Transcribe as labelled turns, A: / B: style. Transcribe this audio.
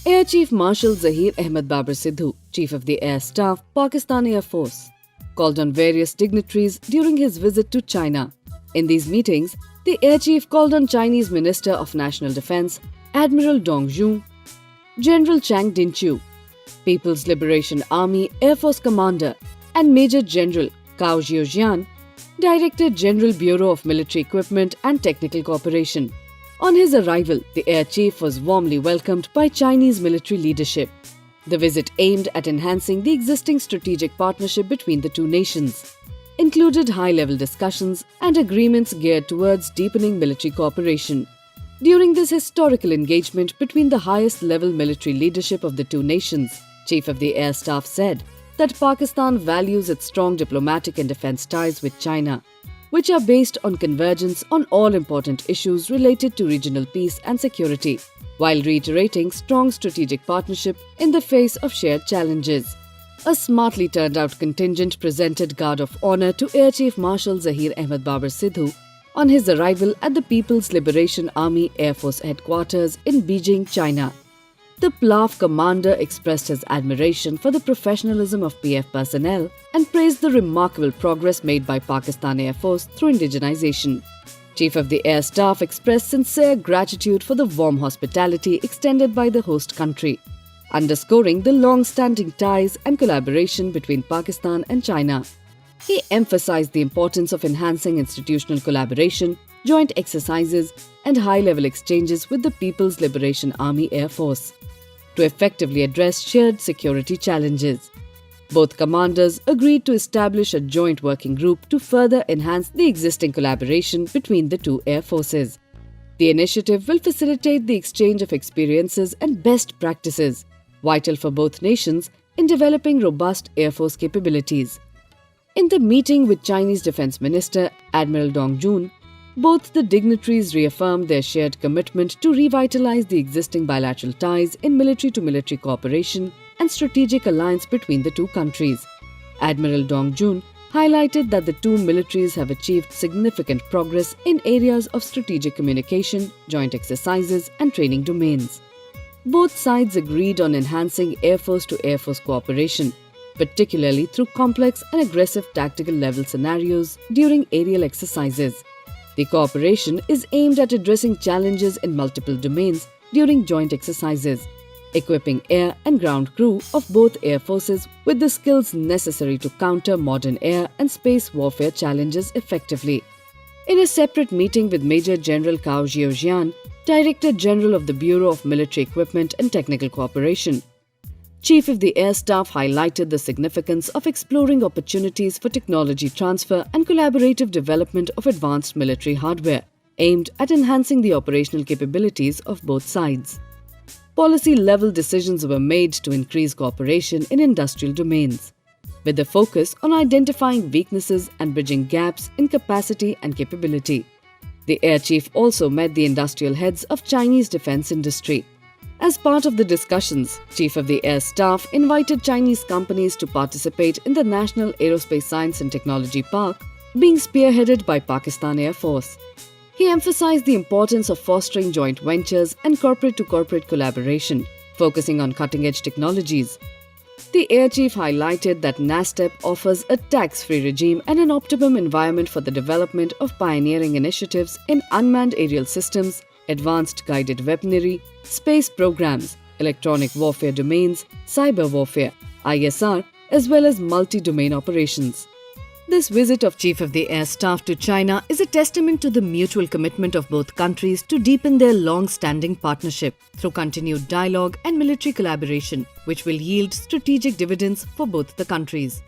A: Air Chief Marshal Zahir Ahmed Babar Sidhu, Chief of the Air Staff, Pakistan Air Force, called on various dignitaries during his visit to China. In these meetings, the Air Chief called on Chinese Minister of National Defense, Admiral Dong Jun, General Chang Dinchu, People's Liberation Army Air Force Commander, and Major General Cao Zhijian, Director General Bureau of Military Equipment and Technical Cooperation. On his arrival, the Air Chief was warmly welcomed by Chinese military leadership. The visit, aimed at enhancing the existing strategic partnership between the two nations, included high-level discussions and agreements geared towards deepening military cooperation. During this historical engagement between the highest-level military leadership of the two nations, Chief of the Air Staff said that Pakistan values its strong diplomatic and defense ties with China, which are based on convergence on all important issues related to regional peace and security, while reiterating strong strategic partnership in the face of shared challenges. A smartly turned-out contingent presented Guard of Honor to Air Chief Marshal Zahir Ahmed Babar Sidhu on his arrival at the People's Liberation Army Air Force Headquarters in Beijing, China. The PLAF commander expressed his admiration for the professionalism of PF personnel and praised the remarkable progress made by Pakistan Air Force through indigenization. Chief of the Air Staff expressed sincere gratitude for the warm hospitality extended by the host country, underscoring the long-standing ties and collaboration between Pakistan and China. He emphasized the importance of enhancing institutional collaboration, joint exercises, and high-level exchanges with the People's Liberation Army Air Force to effectively address shared security challenges. Both commanders agreed to establish a joint working group to further enhance the existing collaboration between the two air forces. The initiative will facilitate the exchange of experiences and best practices, vital for both nations in developing robust Air Force capabilities. In the meeting with Chinese Defense Minister Admiral Dong Jun, both the dignitaries reaffirmed their shared commitment to revitalize the existing bilateral ties in military-to-military cooperation and strategic alliance between the two countries. Admiral Dong Jun highlighted that the two militaries have achieved significant progress in areas of strategic communication, joint exercises, and training domains. Both sides agreed on enhancing Air Force-to-Air Force cooperation, particularly through complex and aggressive tactical level scenarios during aerial exercises. The cooperation is aimed at addressing challenges in multiple domains during joint exercises, equipping air and ground crew of both air forces with the skills necessary to counter modern air and space warfare challenges effectively. In a separate meeting with Major General Cao Zhijian, Director General of the Bureau of Military Equipment and Technical Cooperation, Chief of the Air Staff highlighted the significance of exploring opportunities for technology transfer and collaborative development of advanced military hardware, aimed at enhancing the operational capabilities of both sides. Policy-level decisions were made to increase cooperation in industrial domains, with a focus on identifying weaknesses and bridging gaps in capacity and capability. The Air Chief also met the industrial heads of Chinese defense industry. As part of the discussions, Chief of the Air Staff invited Chinese companies to participate in the National Aerospace Science and Technology Park, being spearheaded by Pakistan Air Force. He emphasized the importance of fostering joint ventures and corporate-to-corporate collaboration, focusing on cutting-edge technologies. The Air Chief highlighted that NASTEP offers a tax-free regime and an optimum environment for the development of pioneering initiatives in unmanned aerial systems, advanced guided weaponry, space programs, electronic warfare domains, cyber warfare, ISR, as well as multi-domain operations. This visit of Chief of the Air Staff to China is a testament to the mutual commitment of both countries to deepen their long-standing partnership through continued dialogue and military collaboration, which will yield strategic dividends for both the countries.